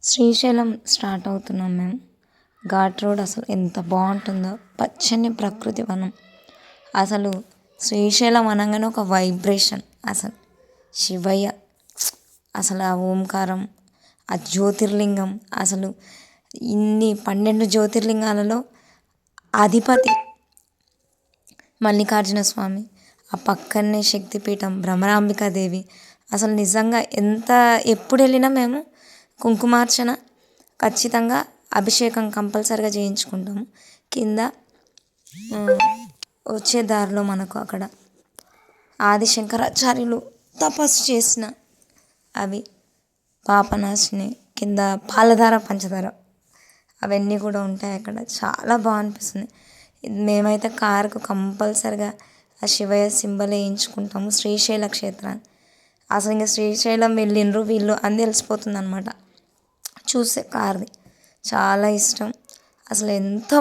Srisailam start అవుతున్నాం మేము. Ghat road అసలు ఎంత బాగుంటుందో, పచ్చని ప్రకృతి వనం. అసలు శ్రీశైలం అనగానే ఒక వైబ్రేషన్. అసలు శివయ్య, అసలు ఆ ఓంకారం, ఆ జ్యోతిర్లింగం, అసలు ఇన్ని 12 జ్యోతిర్లింగాలలో అధిపతి మల్లికార్జున స్వామి, ఆ పక్కనే శక్తిపీఠం భ్రమరాంబికాదేవి. అసలు నిజంగా ఎప్పుడు వెళ్ళినా మేము కుంకుమార్చన ఖచ్చితంగా, అభిషేకం కంపల్సరిగా చేయించుకుంటాము. కింద వచ్చే దారిలో మనకు అక్కడ ఆదిశంకరాచార్యులు తపస్సు చేసిన అవి పాపనాశిని, కింద పాలధార పంచదార అవన్నీ కూడా ఉంటాయి అక్కడ. చాలా బాగా అనిపిస్తుంది. మేమైతే కారుకు కంపల్సరిగా ఆ శివయ్య సింబల్ వేయించుకుంటాము శ్రీశైల క్షేత్రాన్ని. అసలు ఇంకా శ్రీశైలం వెళ్ళిండ్రు వీళ్ళు అని తెలిసిపోతుంది అనమాట చూస్తే. కార్ది చాలా ఇష్టం. అసలు ఎంత